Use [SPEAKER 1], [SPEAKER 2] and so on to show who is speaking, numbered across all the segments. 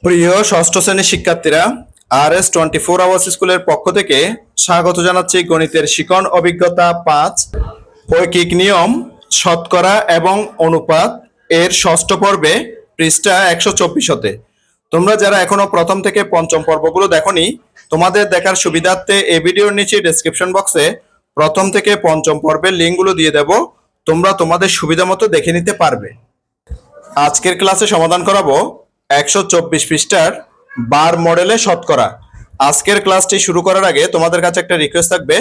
[SPEAKER 1] প্রিয় ষষ্ঠ শ্রেণীর শিক্ষার্থীরা, RS24 আওয়ার্স স্কুলের পক্ষ থেকে স্বাগত জানাচ্ছি গণিতের শিখন অভিজ্ঞতা 5 ঐকিক নিয়ম, শতকরা এবং অনুপাত এর ষষ্ঠ পর্বে পৃষ্ঠা 124-তে। তোমরা যারা এখনো প্রথম থেকে পঞ্চম পর্বগুলো দেখোনি, তোমাদের দেখার সুবিধার্থে এই ভিডিওর নিচে ডেসক্রিপশন বক্সে প্রথম থেকে পঞ্চম পর্বের লিঙ্কগুলো দিয়ে দেব। তোমরা তোমাদের সুবিধা মতো দেখে নিতে পারবে। আজকের ক্লাসে সমাধান করাবো 124 পৃষ্ঠার বার মডেলে শতকরা। আজকের ক্লাসটি শুরু করার আগে তোমাদের কাছে একটা রিকোয়েস্ট থাকবে,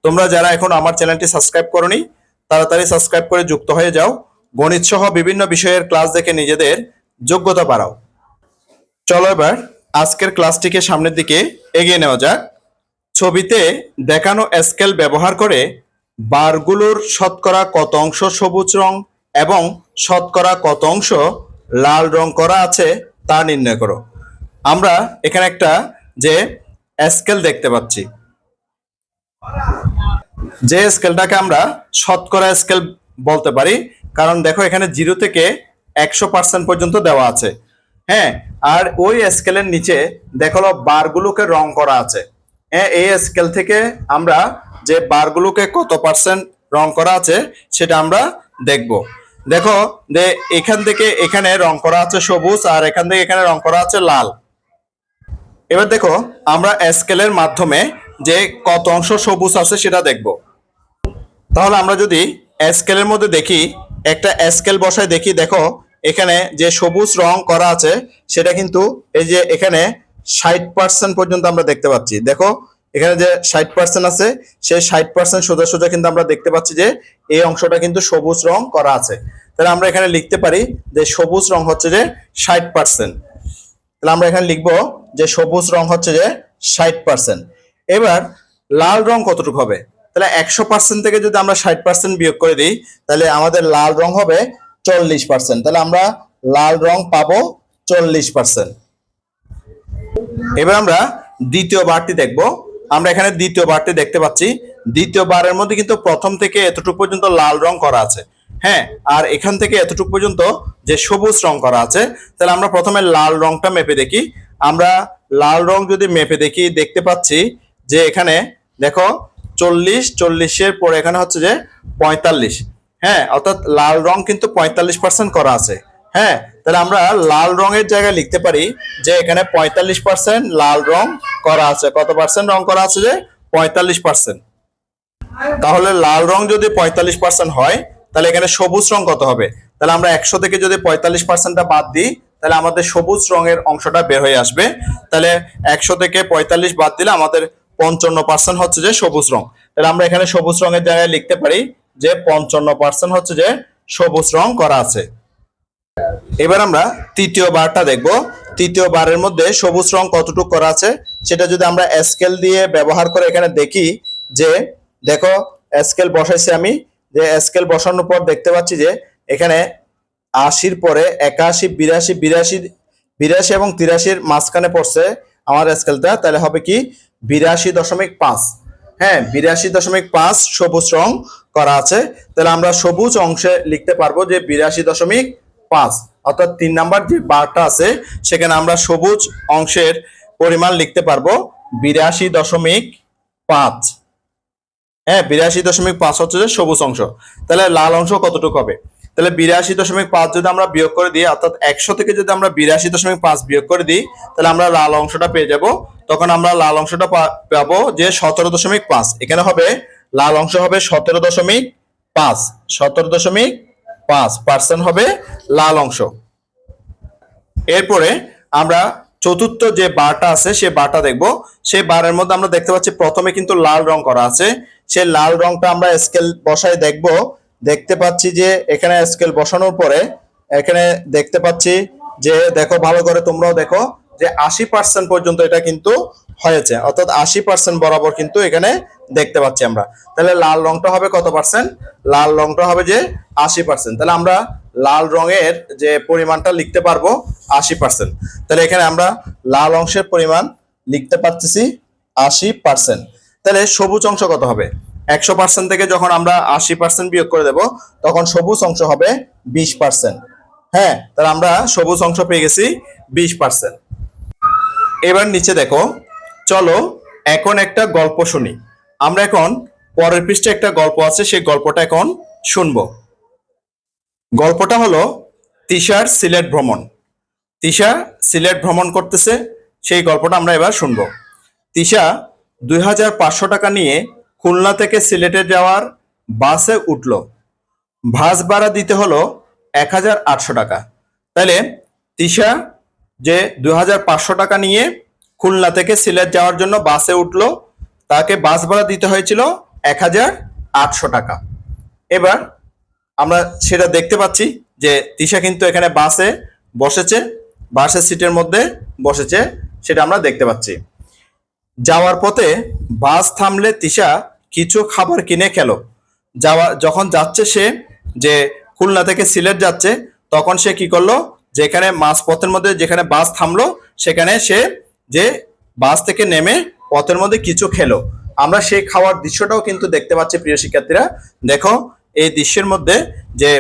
[SPEAKER 1] তোমরা যারা এখন আমার চ্যানেলটি সাবস্ক্রাইব করোনি তাড়াতাড়ি সাবস্ক্রাইব করে যুক্ত হয়ে যাও। গণিত সহ বিভিন্ন বিষয়ের ক্লাস দেখে নিজেদের যোগ্যতা বাড়াও। চলো এবার আজকের ক্লাসটিকে সামনের দিকে এগিয়ে নেওয়া যাক। ছবিতে দেখানো স্কেল ব্যবহার করে বারগুলোর শতকরা কত অংশ সবুজ রং এবং শতকরা কত অংশ লাল রং করা আছে তা নির্ণয় করো। আমরা এখানে একটা যে স্কেল দেখতে পাচ্ছি, যে স্কেলটাকে আমরা শতকরা স্কেল বলতে পারি, কারণ দেখো এখানে 0 থেকে 100% পর্যন্ত দেওয়া আছে। হ্যাঁ, আর ওই স্কেলের নিচে দেখো বারগুলোকে রং করা আছে। হ্যাঁ, এই স্কেল থেকে আমরা যে বারগুলোকে কত পার্সেন্ট রং করা আছে সেটা আমরা দেখব। দেখো যে এখান থেকে এখানে রং করা আছে সবুজ, আর এখান থেকে এখানে রং করা আছে লাল। এবার দেখো আমরা স্কেলের মাধ্যমে যে কত অংশ সবুজ আছে সেটা দেখব। তাহলে আমরা যদি স্কেলের মধ্যে দেখি, একটা স্কেল বসায় দেখি, দেখো এখানে যে সবুজ রং করা আছে সেটা কিন্তু এই যে এখানে 60% পর্যন্ত আমরা দেখতে পাচ্ছি। দেখো এখানে যে 60% আছে, সেই 60% সোজা সোজা কিন্তু আমরা দেখতে পাচ্ছি যে এই অংশটা কিন্তু সবুজ রং করা আছে। তাহলে আমরা এখানে লিখতে পারি যে সবুজ রং হচ্ছে যে 60%। তাহলে আমরা এখানে লিখবো যে সবুজ রং হচ্ছে যে 60%। এবার লাল রং কতটুকু হবে? তাহলে 100% থেকে যদি আমরা 60% বিয়োগ করে দিই তাহলে আমাদের লাল রং হবে 40%। তাহলে আমরা লাল রং পাবো 40%। এবার আমরা দ্বিতীয় বারটি দেখব। আমরা এখানে দ্বিতীয় বারটি দেখতে পাচ্ছি। দ্বিতীয় বারের মধ্যে কিন্তু প্রথম থেকে এতটুকু পর্যন্ত লাল রং করা আছে। হ্যাঁ, আর এখান থেকে এতটুকু পর্যন্ত যে সবুজ রং করা আছে। তাহলে আমরা প্রথমে লাল রংটা মেপে দেখি। আমরা লাল রং যদি মেপে দেখি, দেখতে পাচ্ছি যে এখানে দেখো 40-40-এর পরে এখানে হচ্ছে যে 45। হ্যাঁ, অর্থাৎ লাল রং কিন্তু 45% করা আছে। হ্যাঁ, তাহলে আমরা লাল রঙের জায়গায় লিখতে পারি যে এখানে 45% লাল রং করা আছে। কত পার্সেন্ট রং করা আছে? যে 45%। তাহলে লাল রং যদি 45% হয় তাহলে এখানে সবুজ রং কত হবে? তাহলে আমরা 100 থেকে যদি 45%টা বাদ দিই তাহলে আমাদের সবুজ রঙের অংশটা বের হয়ে আসবে। তাহলে 100 থেকে 45 বাদ দিলে আমাদের 55% হচ্ছে যে সবুজ রং। তাহলে আমরা এখানে সবুজ রঙের জায়গায় লিখতে পারি যে 55% হচ্ছে যে সবুজ রং করা আছে। এবার আমরা তৃতীয় বারটা দেখব। তৃতীয় বারের মধ্যে সবুজ রং কতটুকু করা আছে সেটা যদি আমরা স্কেল দিয়ে ব্যবহার করে এখানে দেখি, যে দেখো স্কেল বসাইছি আমি, যে স্কেল বসানোর পর দেখতে পাচ্ছি যে এখানে 80-র পরে 81, 82 এবং 83-র মাঝখানে পড়ছে আমার স্কেলটা। তাহলে হবে কি 82.5। হ্যাঁ, 82.5 সবুজ রং করা আছে। তাহলে আমরা সবুজ অংশে লিখতে পারবো যে 82.5, অর্থাৎ 3 নাম্বার যে বারটা আছে সেখানে আমরা সবুজ অংশের পরিমাণ লিখতে পারবো 82.5। হ্যাঁ, 82.5 হচ্ছে যে সবুজ অংশ। তাহলে লাল অংশ কতটুকু হবে? তাহলে 82.5 যদি আমরা বিয়োগ করে দিই, অর্থাৎ 100 থেকে যদি আমরা 82.5 বিয়োগ করে দিই তাহলে আমরা লাল অংশটা পেয়ে যাব। তখন আমরা লাল অংশটা পাবো যে 17.5। এখানে হবে লাল অংশ হবে 17.5। 17.5% হবে লাল অংশ। এরপরে আমরা চতুর্থ যে বারটা আছে সেই বারটা দেখব। সেই বারের মধ্যে আমরা দেখতে পাচ্ছি প্রথমে কিন্তু লাল রং করা আছে। সেই লাল রংটা আমরা স্কেল বসায় দেখব। দেখতে পাচ্ছি যে এখানে স্কেল বসানোর পরে এখানে দেখতে পাচ্ছি যে দেখো ভালো করে তোমরাও দেখো যে 80% পর্যন্ত এটা কিন্তু হয়েছে, অর্থাৎ 80% বরাবর কিন্তু এখানে দেখতে পাচ্ছি আমরা। তাহলে লাল রংটা হবে কত পার্সেন্ট? লাল রংটা হবে যে 80%। তাহলে আমরা লাল রঙের যে পরিমাণটা লিখতে পারবো 80%। তাহলে এখানে আমরা লাল অংশের পরিমাণ লিখতে পারতেছি 80%। তাহলে সবুজ অংশ কত হবে? 100% থেকে যখন আমরা 80% বিয়োগ করে দেব তখন সবুজ অংশ হবে 20%। হ্যাঁ, তাহলে আমরা সবুজ অংশ পেয়ে গেছি 20%। এবার নিচে দেখো, চলো এখন একটা গল্প শুনি। আমরা এখন পরের পৃষ্ঠে একটা গল্প আছে, সেই গল্পটা এখন শুনবো। গল্পটা হলো তিশার সিলেট ভ্রমণ। তিশা সিলেট ভ্রমণ করতেছে, সেই গল্পটা আমরা এবার শুনবো। তিশা 2500 টাকা নিয়ে খুলনা থেকে সিলেটে যাওয়ার বাসে উঠলো। বাস ভাড়া দিতে হলো 1800 টাকা। তাহলে তিশা যে 2500 টাকা নিয়ে খুলনা থেকে সিলেট যাওয়ার জন্য বাসে উঠলো, তাকে বাস ভাড়া দিতে হয়েছিল 1800 টাকা। এবার আমরা সেটা দেখতে পাচ্ছি যে তিশা কিন্তু এখানে বাসে বসেছে, বাসের সিটের মধ্যে বসেছে, সেটা আমরা দেখতে পাচ্ছি। যাওয়ার পথে বাস থামলে তিশা কিছু খাবার কিনে খেলো। যখন যাচ্ছে সে, যে খুলনা থেকে সিলেট যাচ্ছে, তখন সে কি করলো, যেখানে পথের মধ্যে যেখানে বাস থামলো, সেখানে সে যে বাস থেকে নেমে পথের মধ্যে কিছু খেলো। আমরা সেই খাওয়ার দৃশ্যটাও কিন্তু দেখতে পাচ্ছি প্রিয় শিক্ষার্থীরা। দেখো এই দৃশ্যের মধ্যে যে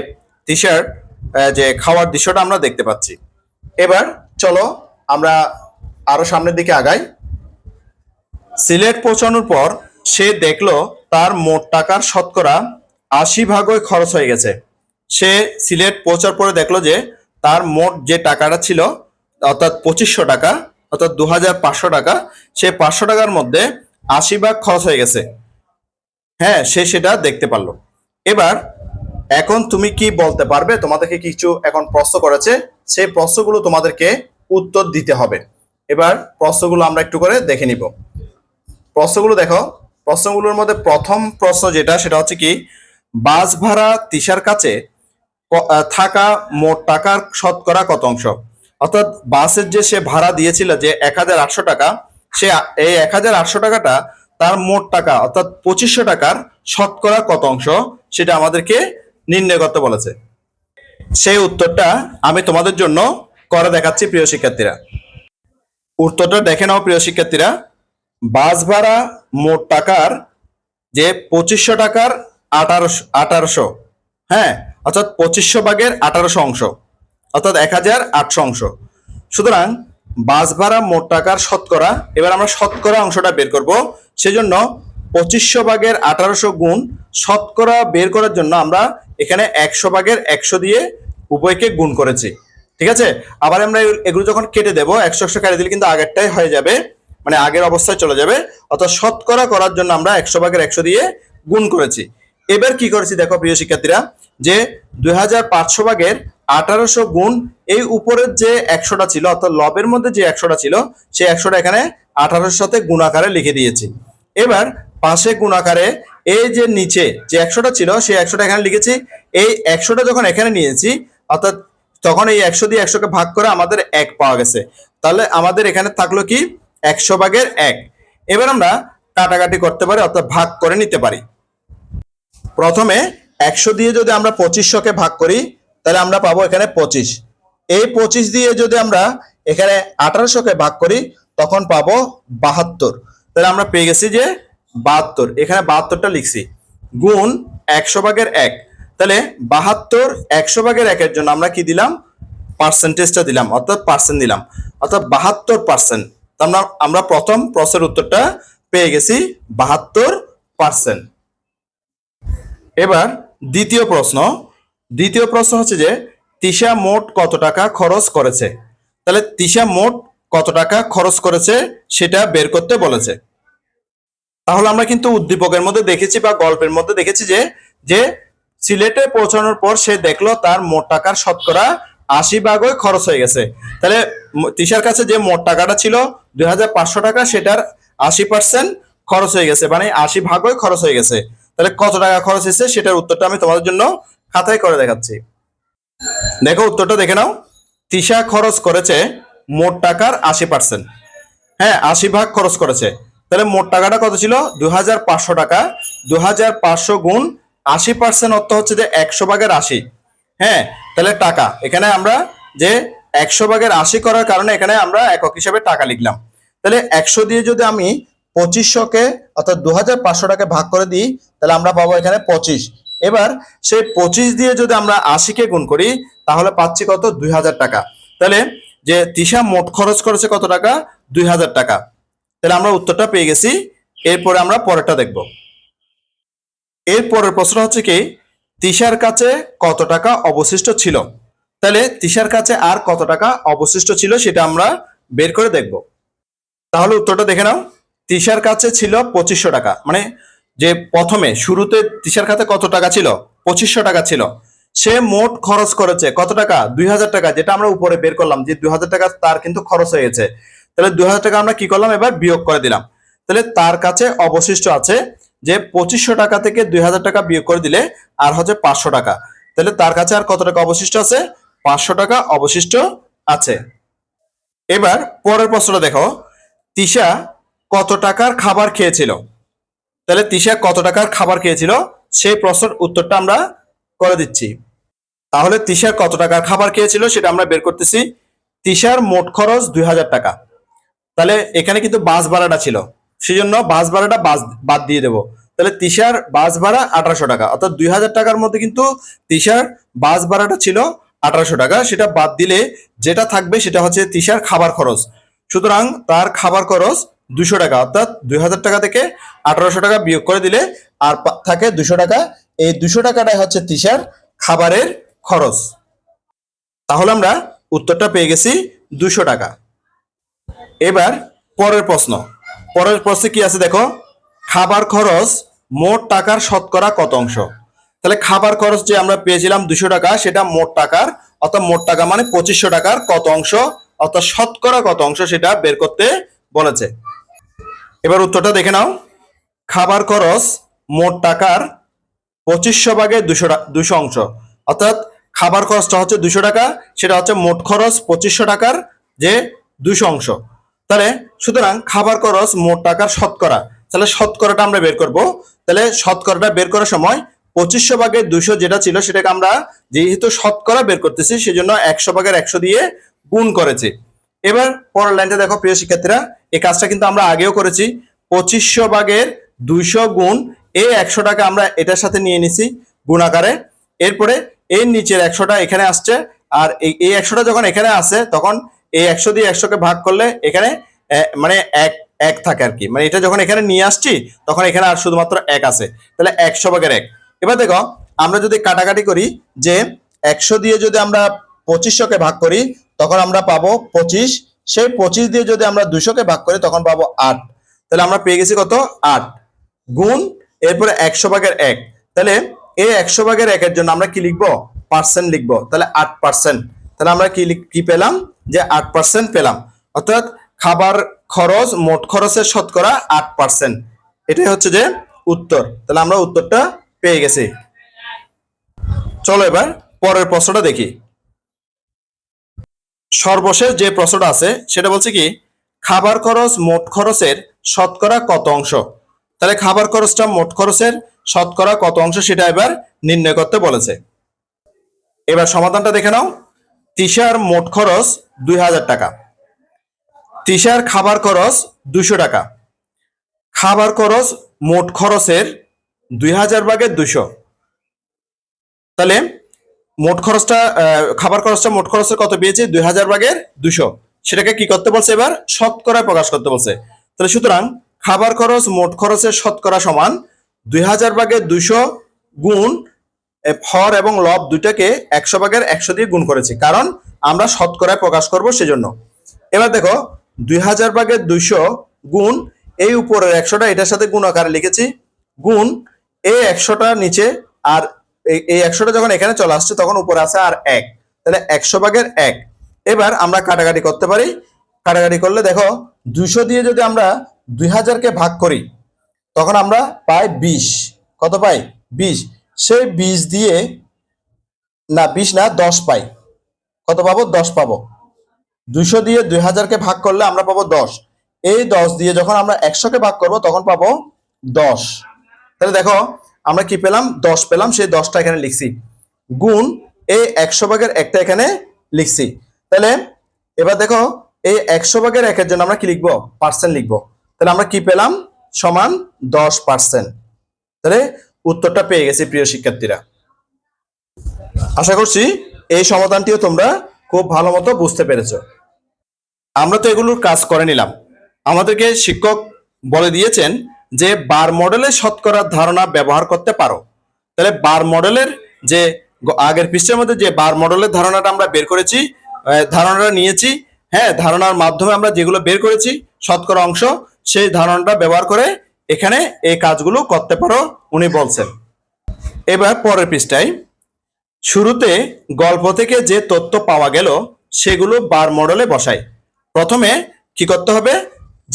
[SPEAKER 1] তিশার যে খাওয়ার দৃশ্যটা আমরা দেখতে পাচ্ছি। এবার চলো আমরা আরো সামনের দিকে আগাই। সিলেট পৌঁছানোর পর সে দেখলো তার মোট টাকার শতকরা 80% খরচ হয়ে গেছে। সে সিলেট পৌঁছার পরে দেখলো যে তার মোট যে টাকাটা ছিল, অর্থাৎ 2500 টাকা, অর্থাৎ 2500 টাকা, সে 500 টাকার মধ্যে 80% খরচ হয়ে গেছে। হ্যাঁ, সে সেটা দেখতে পারলো। এবার এখন তুমি কি বলতে পারবে? তোমাদেরকে কিছু এখন প্রশ্ন করেছে, সেই প্রশ্নগুলো তোমাদেরকে উত্তর দিতে হবে। এবার প্রশ্নগুলো আমরা একটু করে দেখে নিব। প্রশ্নগুলো দেখো, প্রশ্নগুলোর মধ্যে প্রথম প্রশ্ন যেটা, সেটা হচ্ছে কি, বাস ভাড়া তিশার কাছে থাকা মোট টাকার শতকরা কত অংশ? অর্থাৎ বাসের যে সে ভাড়া দিয়েছিল যে 1800 টাকা, সে এই 1800 টাকাটা তার মোট টাকা অর্থাৎ 2500 টাকার শতকরা কত অংশ, সেটা আমাদেরকে নির্ণয় করতে বলেছে। সেই উত্তরটা আমি তোমাদের জন্য করে দেখাচ্ছি প্রিয় শিক্ষার্থীরা। উত্তরটা দেখে নাও প্রিয় শিক্ষার্থীরা। বাস ভাড়া মোট টাকার যে 2500 টাকার 1800, হ্যাঁ, অর্থাৎ 2500 ভাগের 1800 অংশ, অর্থাৎ 1800 অংশ। সুতরাং বাস ভাড়া মোট টাকার শতকরা, এবার আমরা শতকরা অংশটা বের করব। সেজন্য 2500 ভাগের 1800 গুণ শতকরা বের করার জন্য আমরা এখানে 100 ভাগের 100 দিয়ে উভয়কে গুণ করেছি। ঠিক আছে, আবার আমরা এগুলো যখন কেটে দেব, 100 কেটে দিলে কিন্তু আগেরটাই হয়ে যাবে, মানে আগের অবস্থায় চলে যাবে। অর্থাৎ শতকরা করার জন্য আমরা 100 ভাগের 100 দিয়ে গুণ করেছি। এবার কি করেছি দেখো প্রিয় শিক্ষার্থীরা, যে 2500 ভাগের 1800 গুণ এই উপরের যে 100টা ছিল, অর্থাৎ লবের মধ্যে যে 100টা ছিল, সেই 100টা এখানে 1800 সাথে গুণাকারে লিখে দিয়েছি। এবার পাশে গুণাকারে এই যে নিচে যে 100টা ছিল, সেই 100টা এখানে লিখেছি। এই 100টা যখন এখানে নিয়েছি, অর্থাৎ তখন এই 100 দিয়ে 100কে ভাগ করে আমাদের 1 পাওয়া গেছে। তাহলে আমাদের এখানে থাকলো কি, 100 ভাগের 1। এবার আমরা কাটাকাটি করতে পারি, অর্থাৎ ভাগ করে নিতে পারি। প্রথমে 100 দিয়ে যদি আমরা 2500কে ভাগ করি, তাহলে আমরা পাবো এখানে 25। এই 25 দিয়ে যদি আমরা এখানে 1800কে ভাগ করি, তখন পাবো 72। তাহলে আমরা পেয়ে গেছি যে 72, এখানে 72টা লিখছি, গুণ 100 ভাগের 1। তাহলে 72 100 ভাগের 1 এর জন্য আমরা কি দিলাম, পার্সেন্টেজটা দিলাম, অর্থাৎ পার্সেন্ট দিলাম, অর্থাৎ 72%। আমরা প্রথম প্রশ্নের উত্তরটা পেয়ে গেছি 72%। এবার দ্বিতীয় প্রশ্ন হচ্ছে যে তিশা মোট কত টাকা খরচ করেছে। তাহলে তিশা মোট কত টাকা খরচ করেছে সেটা বের করতে বলেছে। তাহলে আমরা কিন্তু উদ্দীপকের মধ্যে দেখেছি বা গল্পের মধ্যে দেখেছি যে যে সিলেটে পৌঁছানোর পর সে দেখলো তার মোট টাকার শতকরা 80% খরচ হয়ে গেছে। তাহলে তিশার কাছে যে মোট টাকাটা ছিল 2500 টাকা, সেটার 80% খরচ হয়ে গেছে, মানে 80% খরচ হয়ে গেছে। তাহলে কত টাকা খরচ হয়েছে সেটার উত্তরটা আমি তোমাদের জন্য খাতায় করে দেখাচ্ছি। দেখো উত্তরটা দেখে নাও। তিশা খরচ করেছে মোট টাকার 80%, হ্যাঁ 80% খরচ করেছে। তাহলে মোট টাকাটা কত ছিল, 2500 টাকা। 2500 গুণ 80% অর্থ হচ্ছে যে 100 ভাগের 80। হ্যাঁ, তাহলে টাকা এখানে আমরা যে 100 ভাগের 80 করার কারণে এখানে আমরা একক হিসাবে টাকা লিখলাম। তাহলে 100 দিয়ে যদি আমি 2500কে অর্থাৎ 2500 টাকা ভাগ করে দিই, তাহলে আমরা পাবো এখানে 25। এবার সেই 25 দিয়ে যদি আমরা 80কে গুণ করি, তাহলে পাচ্ছি কত, 2000 টাকা। তাহলে যে তিশা মোট খরচ করেছে কত টাকা, 2000 টাকা। তাহলে আমরা উত্তরটা পেয়ে গেছি। এরপরে আমরা পরেরটা দেখব। এর পরের প্রশ্ন হচ্ছে কি, তিশার কাছে কত টাকা অবশিষ্ট ছিল। তাহলে তিশার কাছে আর কত টাকা অবশিষ্ট ছিল সেটা আমরা বের করে দেখব। তাহলে উত্তরটা দেখে নাও। তিশার কাছে ছিল 2500 টাকা, মানে যে প্রথমে শুরুতে তিশার কাছে কত টাকা ছিল, 2500 টাকা ছিল। সে মোট খরচ করেছে কত টাকা, 2000 টাকা, যেটা আমরা উপরে বের করলাম যে 2000 টাকা তার কিন্তু খরচ হয়ে গেছে। তাহলে 2000 টাকা আমরা কি করলাম, এবার বিয়োগ করে দিলাম। তাহলে তার কাছে অবশিষ্ট আছে যে 2500 টাকা থেকে 2000 টাকা বিয়োগ করে দিলে আর হচ্ছে 500 টাকা। তাহলে তার কাছে আর কত টাকা অবশিষ্ট আছে, 500 টাকা অবশিষ্ট আছে। এবার পরের প্রশ্নটা দেখো, তিশা কত টাকার খাবার খেয়েছিল। তাহলে তিশা কত টাকার খাবার খেয়েছিল সেই প্রশ্নের উত্তরটা আমরা করে দিচ্ছি। তাহলে তিশা কত টাকার খাবার খেয়েছিল সেটা আমরা বের করতেছি। তিশার মোট খরচ 2000 টাকা। তাহলে এখানে কিন্তু বাস ভাড়াটা ছিল, সেই জন্য বাস ভাড়াটা বাদ দিয়ে দেবো। তাহলে তিশার বাস ভাড়া 1800 টাকা, অর্থাৎ 2000 টাকার মধ্যে কিন্তু তিশার বাস ভাড়াটা ছিল 1800 টাকা। সেটা বাদ দিলে যেটা থাকবে সেটা হচ্ছে তিশার খাবার খরচ। সুতরাং তার খাবার খরচ 200 টাকা, অর্থাৎ 2000 টাকা থেকে 1800 টাকা বিয়োগ করে দিলে আর থাকে 200 টাকা। এই 200 টাকাটাই হচ্ছে তিশার খাবারের খরচ। তাহলে আমরা উত্তরটা পেয়ে গেছি 200 টাকা। এবার পরের প্রশ্ন। পরের প্রশ্নে কি আছে দেখো, খাবার খরচ মোট টাকার শতকরা কত অংশ। তাহলে খাবার খরচ যে আমরা পেয়েছিলাম 200 টাকা, সেটা মোট টাকার, অর্থাৎ মোট টাকা মানে 2500 টাকার কত অংশ, অর্থাৎ শতকরা কত অংশ সেটা বের করতে বলেছে। এবার উত্তরটা দেখে নাও। খাবার খরচ মোট টাকার 2500 ভাগে 200 অংশ, অর্থাৎ খাবার খরচটা হচ্ছে 200 টাকা, সেটা হচ্ছে মোট খরচ 2500 টাকার যে 200 অংশ। তাহলে সুতরাং খাবার খরচ মোট টাকার শতকরা, তাহলে শতকরাটা আমরা বের করব। তাহলে শতকরাটা বের করার সময় 2500 ভাগে 200 যেটা ছিল সেটাকে আমরা যেহেতু শতকরা বের করতেছি সেজন্য 100 ভাগের 100 দিয়ে গুণ করেছি। এবার পরের লাইনটা দেখো প্রিয় শিক্ষার্থীরা, এই কাজটা কিন্তু আমরা আগেও করেছি। 2500 ভাগের 200 গুণ এই 100 টাকা আমরা এটার সাথে নিয়ে নিছি গুণ আকারে। এরপরে এর নিচের 100টা এখানে আসছে, আর এই 100টা যখন এখানে আসে তখন এই 100 দিয়ে 100কে ভাগ করলে এখানে মানে এক এক থাকে আর কি, মানে এটা যখন এখানে নিয়ে আসছি তখন এখানে আর শুধুমাত্র এক আছে। তাহলে 100 ভাগের 1। এবার দেখো আমরা যদি কাটাকাটি করি যে 100 দিয়ে যদি আমরা 2500কে ভাগ করি তখন আমরা পাবো 25, সেই 25 দিয়ে যদি আমরা 200কে ভাগ করি তখন পাবো 8। তাহলে আমরা পেয়ে গেছি কত, 8 গুণ এরপরে 100 ভাগের 1। তাহলে এই 100 ভাগের 1 এর জন্য আমরা কি লিখবো, পার্সেন্ট লিখবো। তাহলে 8%। তাহলে আমরা কি পেলাম, যে 8% পেলাম, অর্থাৎ খাবার খরচ মোট খরচের শতকরা 8%। এটাই হচ্ছে যে উত্তর। তাহলে আমরা উত্তরটা পেয়ে গেছি। চলো এবার পরের প্রশ্নটা দেখি। সর্বশেষ যে প্রশ্নটা আছে সেটা বলছে কি, খাবার খরচ মোট খরচের শতকরা কত অংশ। তাহলে খাবার খরচটা মোট খরচের শতকরা কত অংশ সেটা এবার নির্ণয় করতে বলেছে। এবার সমাধানটা দেখে নাও। তিশার মোট খরচ 2000 টাকা, তিশার খাবার খরচ 200 টাকা, খাবার খরচ মোট খরচের 2000 ভাগের 200। তাহলে মোট খরচটা খাবার খরচটা মোট খরচের কত পেয়েছে, 2000 ভাগের 200। সেটাকে কি করতে বলছে, এবার শতকরায় প্রকাশ করতে বলছে। তাহলে সুতরাং খাবার খরচ মোট খরচের শতকরা সমান 2000 ভাগের 200 গুণ হর এবং লব দুইটাকে 100 ভাগের 100 দিয়ে গুণ করেছি, কারণ আমরা শতকরায় প্রকাশ করব সেজন্য। এবার দেখো 2000 ভাগের 200 গুণ এই উপরের 100টা এটার সাথে গুণ আকারে লিখেছি, গুণ এই 100টা নিচে, আর এই 100টা যখন এখানে চলে আসছে তখন উপরে আছে আর 1। তাহলে 100 ভাগের 1। এবার আমরা কাটাকাটি করতে পারি। কাটাকাটি করলে দেখো 200 দিয়ে যদি আমরা 2000কে ভাগ করি তখন আমরা পাই 20। কত পাই, 20। সেই 20 দিয়ে না 20 না 10 পাই। কত পাবো, 10 পাবো। 200 দিয়ে 2000কে ভাগ করলে আমরা পাবো 10। এই 10 দিয়ে যখন আমরা 100কে ভাগ করব তখন পাবো 10। তাহলে দেখো আমরা কি পেলাম, 10 পেলাম, সেই 10টা এখানে লিখছি, গুণ এই 100 ভাগের 1টা এখানে লিখছি। তাহলে এবার দেখো এই 100 ভাগের 1 এর জন্য আমরা কি লিখবো, পার্সেন্ট লিখবো। তাহলে আমরা কি পেলাম, সমান 10%। তাহলে উত্তরটা পেয়ে গেছি প্রিয় শিক্ষার্থীরা। আশা করছি এই সমাধানটিও তোমরা খুব ভালো মতো বুঝতে পেরেছো। আমরা তো এগুলোর কাজ করে নিলাম। আমাদেরকে শিক্ষক বলে দিয়েছেন যে বার মডেলের শতকরার ধারণা ব্যবহার করতে পারো। তাহলে বার মডেলের যে আগের পৃষ্ঠের মধ্যে যে বার মডেলের ধারণাটা আমরা বের করেছি, ধারণাটা নিয়েছি, হ্যাঁ, ধারণার মাধ্যমে আমরা যেগুলো বের করেছি শতকরা অংশ, সেই ধারণাটা ব্যবহার করে এখানে এই কাজগুলো করতে পারো উনি বলছেন। এবার পরের পৃষ্ঠায় শুরুতে গল্প থেকে যে তথ্য পাওয়া গেল সেগুলো বার মডেলে বসাই। প্রথমে কি করতে হবে,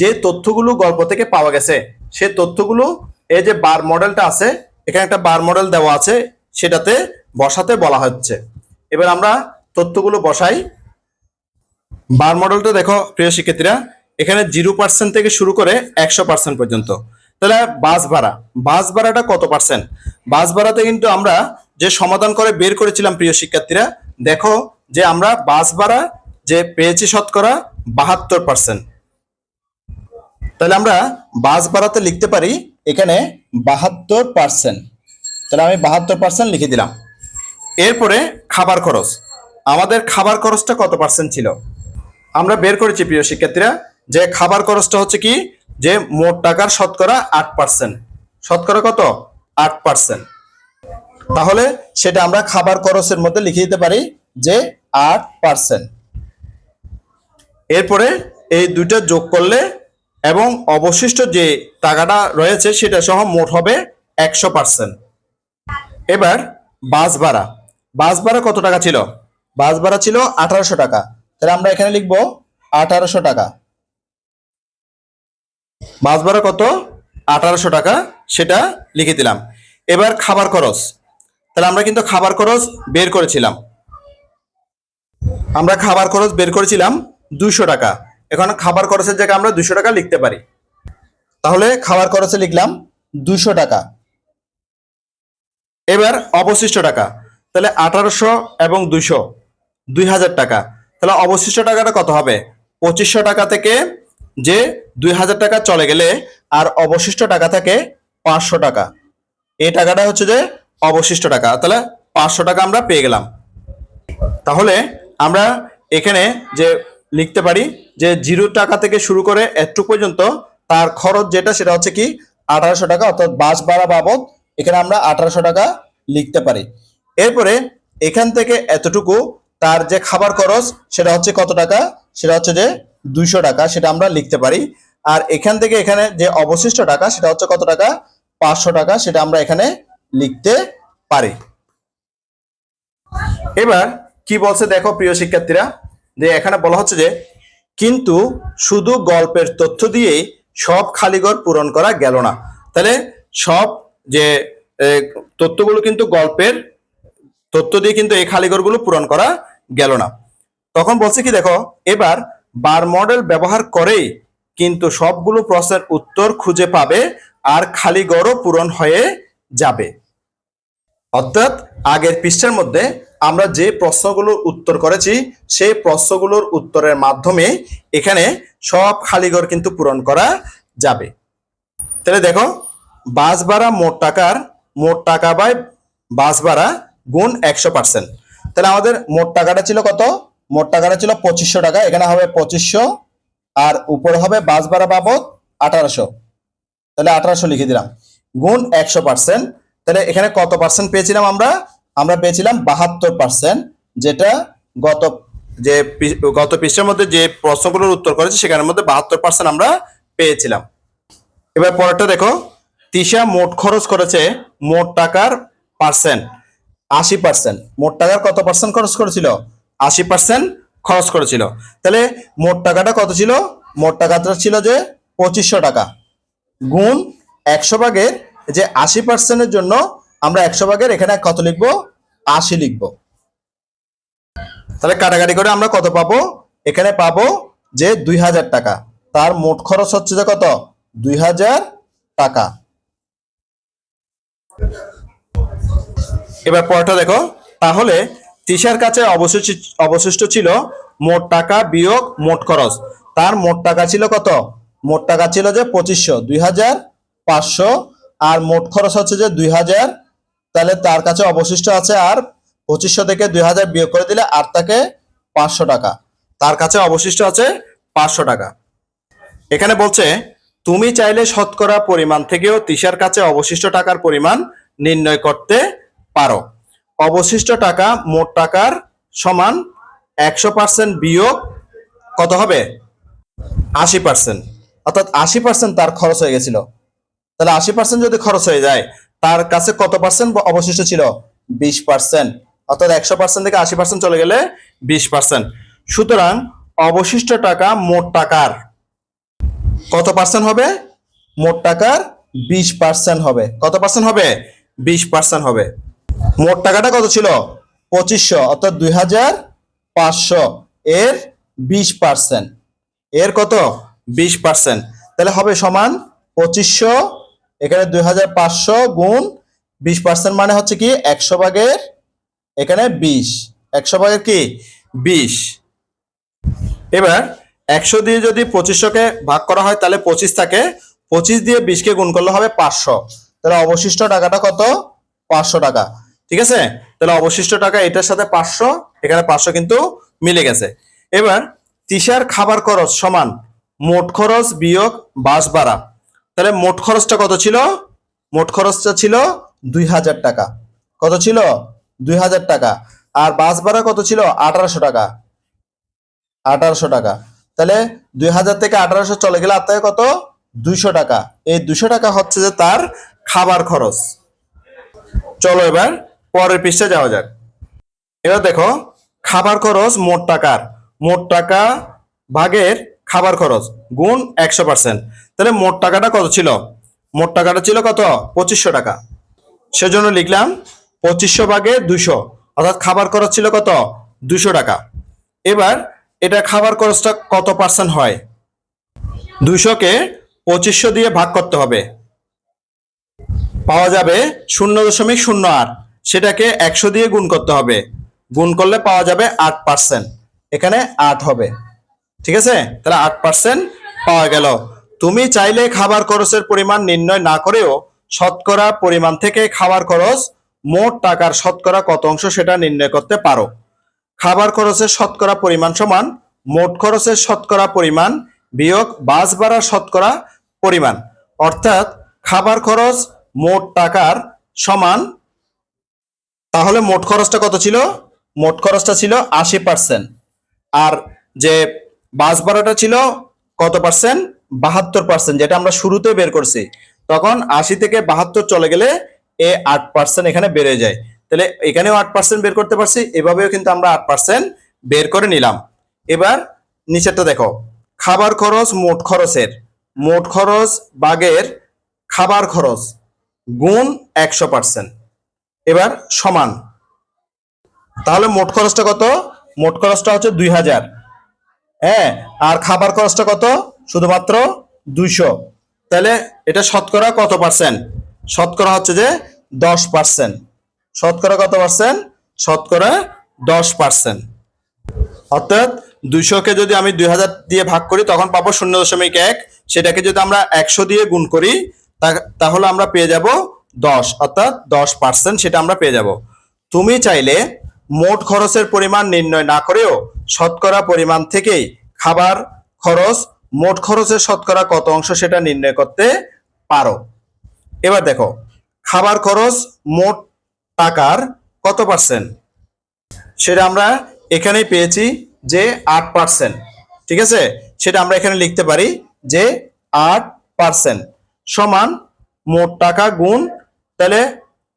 [SPEAKER 1] যে তথ্যগুলো গল্প থেকে পাওয়া গেছে সে তথ্যগুলো এই যে বার মডেলটা আছে, এখানে একটা বার মডেল দেওয়া আছে, সেটাতে বসাতে বলা হচ্ছে। এবার আমরা তথ্যগুলো বসাই। বার মডেলটা দেখো প্রিয় শিক্ষার্থীরা, এখানে 0% থেকে শুরু করে 100% পর্যন্ত। তাহলে বাস ভাড়াটা কত পার্সেন্ট? বাস ভাড়াতে কিন্তু আমরা যে সমাধান করে বের করেছিলাম প্রিয় শিক্ষার্থীরা, দেখো যে আমরা বাস ভাড়া যে পেয়েছি শতকরা 72%। তাহলে আমরা বাস ভাড়াতে লিখতে পারি এখানে 72%। তাহলে আমি 72% লিখে দিলাম। এরপরে খাবার খরচ, আমাদের খাবার খরচটা কত পার্সেন্ট ছিল আমরা বের করেছি প্রিয় শিক্ষার্থীরা, যে খাবার খরচটা হচ্ছে কি, যে মোট টাকার শতকরা 8%। শতকরা কত? 8%। তাহলে সেটা আমরা খাবার খরচের মধ্যে লিখে দিতে পারি যে 8%। এরপরে এই দুইটা যোগ করলে এবং অবশিষ্ট যে টাকাটা রয়েছে সেটা সহ মোট হবে 100%। এবার বাস ভাড়া কত টাকা ছিল? বাস ভাড়া ছিল 1800 টাকা। তাহলে আমরা এখানে লিখবো 1800 টাকা। বাস ভাড়া কত? 1800 টাকা, সেটা লিখে দিলাম। এবার খাবার খরচ, তাহলে আমরা কিন্তু খাবার খরচ বের করেছিলাম, 200 টাকা। এখন খাবার খরচের জায়গায় আমরা 200 টাকা লিখতে পারি। তাহলে খাবার খরচে লিখলাম 200 টাকা। এবার অবশিষ্ট টাকা, তাহলে 1800 এবং 200, 2000 টাকা। তাহলে অবশিষ্ট টাকাটা কত হবে? 2500 টাকা থেকে যে 2000 টাকা চলে গেলে আর অবশিষ্ট টাকা থাকে 500 টাকা। এই টাকাটা হচ্ছে যে অবশিষ্ট টাকা। তাহলে 500 টাকা আমরা পেয়ে গেলাম। তাহলে আমরা এখানে যে লিখতে পারি যে 0 টাকা থেকে শুরু করে এতটুকু পর্যন্ত তার খরচ যেটা সেটা হচ্ছে কি 1800 টাকা, অর্থাৎ বাস ভাড়া বাবদ এখানে আমরা 1800 টাকা লিখতে পারি। এরপরে এখান থেকে এতটুকু তার যে খাবার খরচ সেটা হচ্ছে কত টাকা? সেটা হচ্ছে যে 200 টাকা, সেটা আমরা লিখতে পারি। আর এখান থেকে এখানে যে অবশিষ্ট টাকা সেটা হচ্ছে কত টাকা? 500 টাকা, সেটা আমরা এখানে লিখতে পারি। এবার কি বলছে দেখো প্রিয় শিক্ষার্থীরা, যে এখানে বলা হচ্ছে যে কিন্তু শুধু গল্পের তথ্য দিয়েই সব খালিঘর পূরণ করা গেল না। তাহলে সব যে তথ্যগুলো কিন্তু গল্পের তথ্য দিয়ে কিন্তু এই খালিঘরগুলো পূরণ করা গেল না। তখন বলছে কি দেখো, এবার বার মডেল ব্যবহার করেই কিন্তু সবগুলো প্রশ্নের উত্তর খুঁজে পাবে আর খালিঘরও পূরণ হয়ে যাবে। অর্থাৎ আগের পৃষ্ঠার মধ্যে আমরা যে প্রশ্নগুলোর উত্তর করেছি সেই প্রশ্নগুলোর উত্তরের মাধ্যমে এখানে সব খালিঘর কিন্তু পূরণ করা যাবে। তাহলে দেখো, বাস ভাড়া মোট টাকা বাই বাস ভাড়া গুণ 100%। তাহলে আমাদের মোট টাকাটা ছিল কত? মোট টাকাটা ছিল 2500 টাকা, এখানে হবে 2500 আর উপরে হবে বাস ভাড়া বাবদ 1800। তাহলে 1800 লিখে দিলাম গুণ 100%। তাহলে এখানে কত পার্সেন্ট পেয়েছিলাম আমরা পেয়েছিলাম 72%, যেটা গত পৃষ্ঠার মধ্যে যে প্রশ্নগুলোর উত্তর করেছি সেখানের মধ্যে 72% আমরা পেয়েছিলাম। এবার পরেরটা দেখো, তিশা মোট খরচ করেছে মোট টাকার পার্সেন্ট 80%। মোট টাকার কত পার্সেন্ট খরচ করেছিল? 80% খরচ করেছিল। তাহলে মোট টাকাটা কত ছিল? মোট টাকাটা ছিল যে 2500 টাকা গুণ 100 ভাগের যে 80%-এর জন্য আমরা 100 ভাগের এখানে কত লিখবো? 80 লিখবো। তাহলে কাটাকাটি করে আমরা কত পাবো? এখানে পাবো যে 2000 টাকা। তার মোট খরচ হচ্ছে যে কত? 2000 টাকা। এবার পরটা দেখো, তাহলে তিশার কাছে অবশিষ্ট ছিল মোট টাকা বিয়োগ মোট খরচ। তার মোট টাকা ছিল কত? মোট টাকা ছিল যে 2500, 2500 আর মোট খরচ হচ্ছে যে 2000। তাহলে তার কাছে অবশিষ্ট আছে আর 2500 থেকে 2000 বিয়োগ করে দিলে আর থাকে 500 টাকা। তার কাছে অবশিষ্ট আছে 500 টাকা। এখানে বলছে তুমি চাইলে শতকরা পরিমাণ থেকেও তৃষার কাছে অবশিষ্ট টাকার পরিমাণ নির্ণয় করতে পারো। অবশিষ্ট টাকা মোট টাকার সমান 100% বিয়োগ কত হবে? 80%। অর্থাৎ 80% তার খরচ হয়ে গেছিল। তাহলে 80% যদি খরচ হয়ে যায়, তার কাছে কত পার্সেন্ট অবশিষ্ট ছিল? 20%। অর্থাৎ 100% থেকে 80% চলে গেলে 20%। সুতরাং অবশিষ্ট টাকা মোট টাকার কত পার্সেন্ট হবে? মোট টাকার 20% হবে। কত পার্সেন্ট হবে? 20% হবে। মোট টাকাটা কত ছিল? 2500, অর্থাৎ 2500 এর 20%। এর কত? 20%। তাহলে হবে সমান 2500, এখানে 2500 গুণ 20% মানে হচ্ছে কি 100 ভাগের এখানে 20। 100 ভাগের কি 20। এবার 100 দিয়ে যদি 2500-কে ভাগ করা হয় তাহলে 25 থাকে। 25 দিয়ে 20-কে গুণ করলে হবে 500। তাহলে অবশিষ্ট টাকাটা কত? 500 টাকা। ঠিক আছে, তাহলে অবশিষ্ট টাকা এটার সাথে 500, এখানে 500 কিন্তু মিলে গেছে। এবার তৃষার খাবার খরচ সমান মোট খরচ বিয়োগ বাস ভাড়া। তাহলে মোট খরচটা কত ছিল? মোট খরচটা ছিল 2000 টাকা। কত ছিল? 2000 টাকা। আর বাস ভাড়া কত ছিল? 1800 টাকা। 1800 টাকা। তাহলে 2000 থেকে 1800 চলে গেলে আপনার কত? 200 টাকা। এই 200 টাকা হচ্ছে যে তার খাবার খরচ। চলো এবার পরের পৃষ্ঠা যাওয়া যাক। এবার দেখো খাবার খরচ মোট টাকার, মোট টাকা ভাগের খাবার খরচ গুণ 100%। তাহলে মোট টাকাটা কত ছিল? মোট টাকাটা ছিল কত? 2500 টাকা। সেজন্য লিখলাম 2500 ভাগে 200, অর্থাৎ খাবার খরচ ছিল কত? 200 টাকা। এবার এটা খাবার খরচটা কত পার্সেন্ট হয়? 200-কে 2500 দিয়ে ভাগ করতে হবে, পাওয়া যাবে 0.08। সেটাকে 100 দিয়ে গুণ করতে হবে, গুণ করলে পাওয়া যাবে 8%। এখানে 8 হবে। ঠিক আছে, তাহলে 8% পাওয়া গেল। তুমি চাইলে খাবার খরচের পরিমাণ নির্ণয় না করেও শতকরা পরিমাণ থেকে খাবার খরচ মোট টাকার শতকরা কত অংশ সেটা নির্ণয় করতে পারো। খাবার খরচের শতকরা পরিমাণ সমান মোট খরচের শতকরা পরিমাণ বিয়োগ বাস ভাড়ার শতকরা পরিমাণ। অর্থাৎ খাবার খরচ মোট টাকার সমান, তাহলে মোট খরচটা কত ছিল? মোট খরচটা ছিল 80%। আর যে বাস ভাড়াটা ছিল কত পার্সেন্ট? 72%, যেটা আমরা শুরুতে বের করছি। তখন 80 থেকে 72 চলে গেলে 8% এখানে বেড়ে যায়। তাহলে এখানেও 8% বের করতে পারছি, এভাবেও কিন্তু আমরা 8% বের করে নিলাম। এবার নিচেরটা দেখো, খাবার খরচ মোট খরচের, মোট খরচ ভাগের খাবার খরচ গুণ 100%। এবার সমান, তাহলে মোট খরচটা কত? মোট খরচটা হচ্ছে 2000। হ্যাঁ, আর খাবার খরচটা কত? শুধুমাত্র 200। তাহলে এটা শতকরা কত পার্সেন্ট? শতকরা হচ্ছে যে 10%। শতকরা কত পার্সেন্ট? শতকরা 10%। অর্থাৎ 200-কে যদি আমি 2000 দিয়ে ভাগ করি তখন পাবো 0.1। সেটাকে যদি আমরা 100 দিয়ে গুণ করি তাহলে আমরা পেয়ে যাব 10, অর্থাৎ 10%, সেটা আমরা পেয়ে যাব। তুমি চাইলে মোট খরচের পরিমাণ নির্ণয় না করেও শতকরা পরিমাণ থেকেই খাবার খরচ মোট খরচের শতকরা কত অংশ সেটা নির্ণয় করতে পারো। এবার দেখো খাবার খরচ মোট টাকার কত পার্সেন্ট সেটা আমরা এখানেই পেয়েছি যে 8%। ঠিক আছে, সেটা আমরা এখানে লিখতে পারি যে 8% সমান মোট টাকা গুণ, তাহলে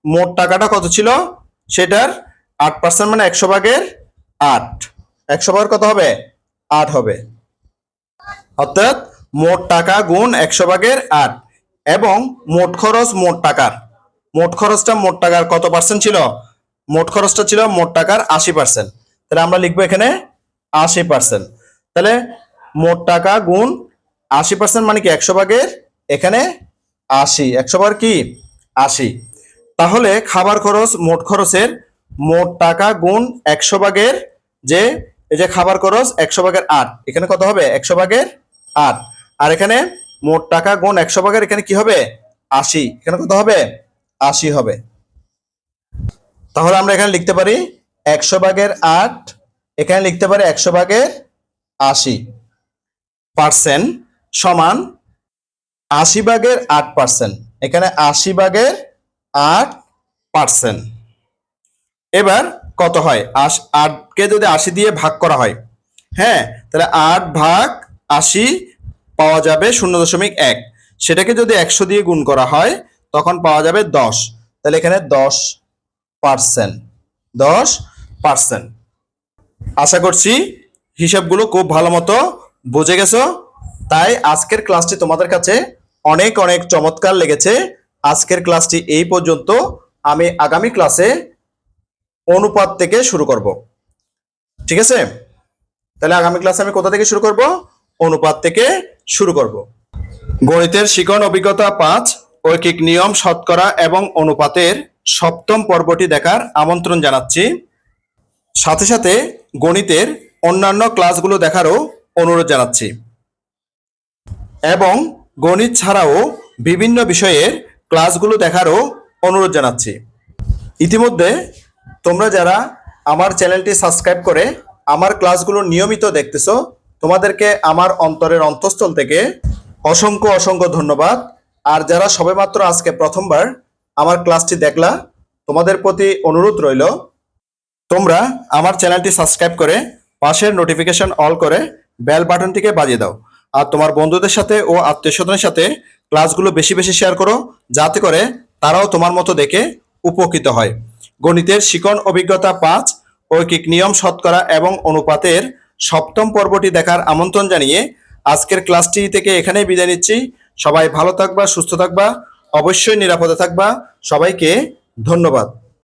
[SPEAKER 1] মোট টাকাটা কত ছিল? সেটার 8% মানে 100 ভাগের 8। 100 ভাগের কত হবে? 8 হবে। অর্থাৎ মোট টাকা গুণ 100 ভাগের 8। এবং মোট খরচ মোট টাকার, মোট খরচটা মোট টাকার কত পার্সেন্ট ছিল? মোট খরচটা ছিল মোট টাকার 80%। তাহলে আমরা লিখবো এখানে 80%। তাহলে মোট টাকা গুণ 80% মানে কি 100 ভাগের এখানে 80। 100 ভাগের কি 80। তাহলে খাবার খরচ মোট খরচের মোট টাকা গুণ 100 ভাগের যে এই যে খাবার খরচ 100 ভাগের 8, এখানে কত হবে? 100 ভাগের 8। আর এখানে মোট টাকা গুণ 100 ভাগের এখানে কি হবে? 80। এখানে কত হবে? 80 হবে। তাহলে আমরা এখানে লিখতে পারি 100 ভাগের 8, এখানে লিখতে পারি 100 ভাগের 80% সমান 80/8%। এখানে 80/8%। এবার কত হয়? 8কে যদি 80 দিয়ে ভাগ করা হয়, হ্যাঁ, তাহলে 8/80 পাওয়া যাবে 0.1। সেটাকে যদি 100 দিয়ে গুণ করা হয় তখন পাওয়া যাবে 10। তাহলে এখানে 10%। 10%। আশা করছি হিসাবগুলো খুব ভালো মতো বুঝে গেছো। তাই আজকের ক্লাসটি তোমাদের কাছে অনেক অনেক চমৎকার লেগেছে। আজকের ক্লাসটি এই পর্যন্ত। আমি আগামী ক্লাসে অনুপাত থেকে শুরু করব। ঠিক আছে? তাহলে আগামী ক্লাসে আমি কোথা থেকে শুরু করব? অনুপাত থেকে শুরু করব। গণিতের শিখন অভিজ্ঞতা 5, ঐকিক নিয়ম, শতকরা এবং অনুপাতের সপ্তম পর্বটি দেখার আমন্ত্রণ জানাচ্ছি। সাথে সাথে গণিতের অন্যান্য ক্লাসগুলো দেখারও অনুরোধ জানাচ্ছি এবং গণিত ছাড়াও বিভিন্ন বিষয়ের ক্লাসগুলো দেখারও অনুরোধ জানাচ্ছি। ইতিমধ্যে তোমরা যারা আমার চ্যানেলটি সাবস্ক্রাইব করে আমার ক্লাসগুলো নিয়মিত দেখতেছো, তোমাদেরকে আমার অন্তরের অন্তঃস্থল থেকে অসংখ্য অসংখ্য ধন্যবাদ। আর যারা সবেমাত্র আজকে প্রথমবার আমার ক্লাসটি দেখলা, তোমাদের প্রতি অনুরোধ রইল তোমরা আমার চ্যানেলটি সাবস্ক্রাইব করে পাশের নোটিফিকেশন অল করে বেল বাটনটিকে বাজিয়ে দাও। আর তোমার বন্ধুদের সাথে ও আত্মীয়স্বজনের সাথে ক্লাসগুলো বেশি বেশি শেয়ার করো, যাতে করে তারাও তোমার মতো দেখে উপকৃত হয়। গণিতের শিখন অভিজ্ঞতা 5, ঐকিক নিয়ম, শতকরা এবং অনুপাতের সপ্তম পর্বটি দেখার আমন্ত্রণ জানিয়ে আজকের ক্লাসটি থেকে এখানেই বিদায় নিচ্ছি। সবাই ভালো থাকবা, সুস্থ থাকবা, অবশ্যই নিরাপদে থাকবা। সবাইকে ধন্যবাদ।